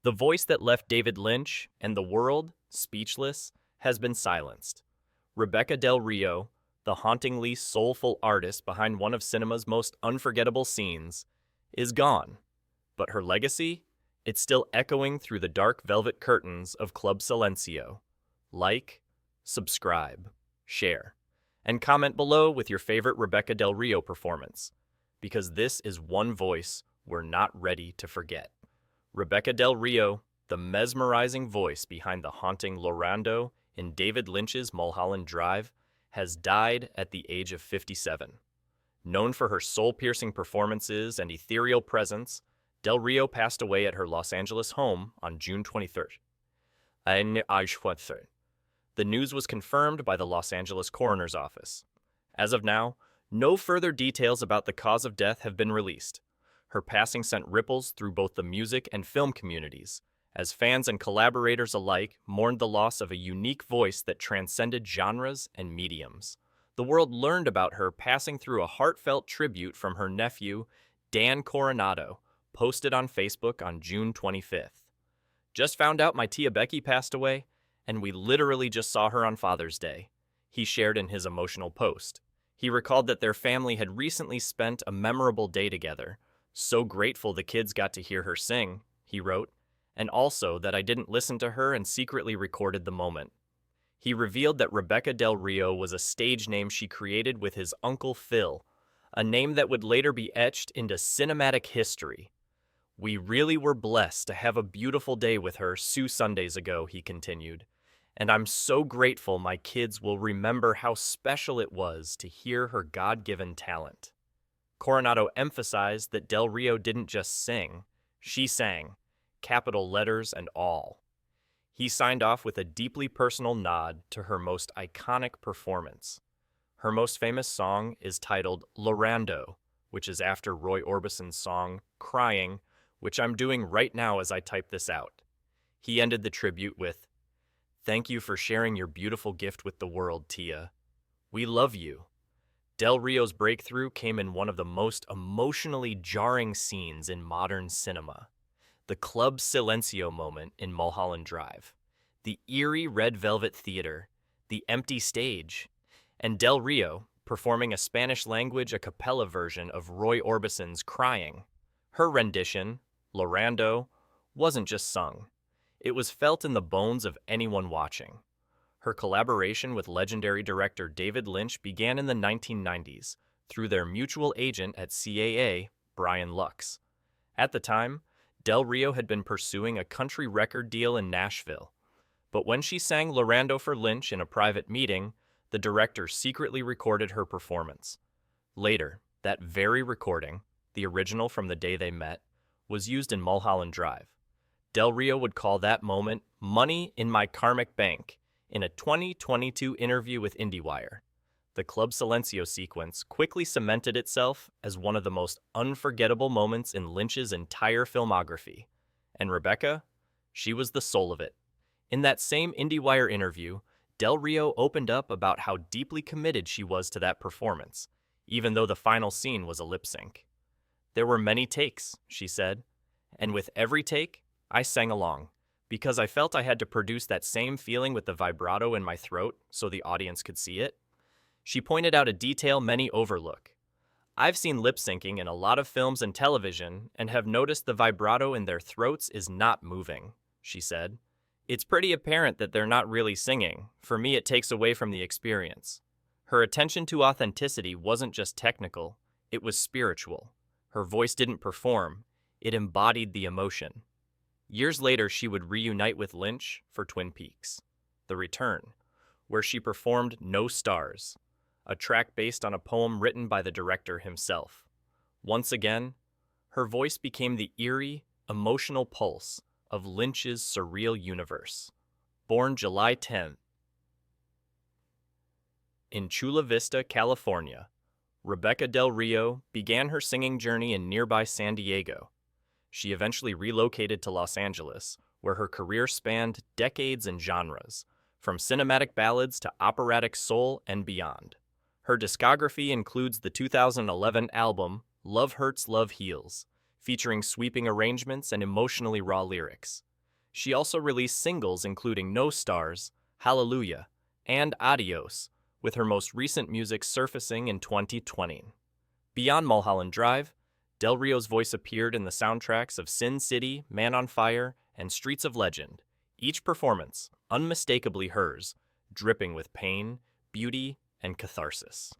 The voice that left David Lynch and the world speechless has been silenced. Rebekah Del Rio, the hauntingly soulful artist behind one of cinema's most unforgettable scenes, is gone. But her legacy? It's still echoing through the dark velvet curtains of Club Silencio. Like, subscribe, share, and comment below with your favorite Rebekah Del Rio performance, because this is one voice we're not ready to forget. Rebekah Del Rio, the mesmerizing voice behind the haunting Llorando in David Lynch's Mulholland Drive, has died at the age of 57. Known for her soul-piercing performances and ethereal presence, Del Rio passed away at her Los Angeles home on June 23rd. The news was confirmed by the Los Angeles coroner's office. As of now, no further details about the cause of death have been released. Her passing sent ripples through both the music and film communities, as fans and collaborators alike mourned the loss of a unique voice that transcended genres and mediums. The world learned about her passing through a heartfelt tribute from her nephew, Dan Coronado, posted on Facebook on June 25th. "Just found out my Tia Becky passed away, and we literally just saw her on Father's Day," he shared in his emotional post. He recalled that their family had recently spent a memorable day together. "So grateful the kids got to hear her sing," he wrote, "and also that I didn't listen to her and secretly recorded the moment." He revealed that Rebekah Del Rio was a stage name she created with his Uncle Phil, a name that would later be etched into cinematic history. "We really were blessed to have a beautiful day with her 2 Sundays ago," he continued, "and I'm so grateful my kids will remember how special it was to hear her God-given talent." Coronado emphasized that Del Rio didn't just sing, she sang, capital letters and all. He signed off with a deeply personal nod to her most iconic performance. Her most famous song is titled Llorando, which is after Roy Orbison's song Crying, which I'm doing right now as I type this out. He ended the tribute with, "Thank you for sharing your beautiful gift with the world, Tia. We love you." Del Rio's breakthrough came in one of the most emotionally jarring scenes in modern cinema. The Club Silencio moment in Mulholland Drive. The eerie red velvet theater, the empty stage, and Del Rio performing a Spanish-language a cappella version of Roy Orbison's Crying. Her rendition, Llorando, wasn't just sung. It was felt in the bones of anyone watching. Her collaboration with legendary director David Lynch began in the 1990s through their mutual agent at CAA, Brian Lux. At the time, Del Rio had been pursuing a country record deal in Nashville. But when she sang Llorando for Lynch in a private meeting, the director secretly recorded her performance. Later, that very recording, the original from the day they met, was used in Mulholland Drive. Del Rio would call that moment "money in my karmic bank" in a 2022 interview with IndieWire. The Club Silencio sequence quickly cemented itself as one of the most unforgettable moments in Lynch's entire filmography. And Rebekah? She was the soul of it. In that same IndieWire interview, Del Rio opened up about how deeply committed she was to that performance, even though the final scene was a lip sync. "There were many takes," she said, "and with every take, I sang along, because I felt I had to produce that same feeling with the vibrato in my throat so the audience could see it." She pointed out a detail many overlook. "I've seen lip syncing in a lot of films and television and have noticed the vibrato in their throats is not moving," she said. "It's pretty apparent that they're not really singing. For me, it takes away from the experience." Her attention to authenticity wasn't just technical, it was spiritual. Her voice didn't perform, it embodied the emotion. Years later, she would reunite with Lynch for Twin Peaks: The Return, where she performed No Stars, a track based on a poem written by the director himself. Once again, her voice became the eerie, emotional pulse of Lynch's surreal universe. Born July 10th in Chula Vista, California, Rebekah Del Rio began her singing journey in nearby San Diego. She eventually relocated to Los Angeles, where her career spanned decades and genres, from cinematic ballads to operatic soul and beyond. Her discography includes the 2011 album Love Hurts, Love Heals, featuring sweeping arrangements and emotionally raw lyrics. She also released singles including No Stars, Hallelujah, and Adios, with her most recent music surfacing in 2020. Beyond Mulholland Drive, Del Rio's voice appeared in the soundtracks of Sin City, Man on Fire, and Streets of Legend, each performance unmistakably hers, dripping with pain, beauty, and catharsis.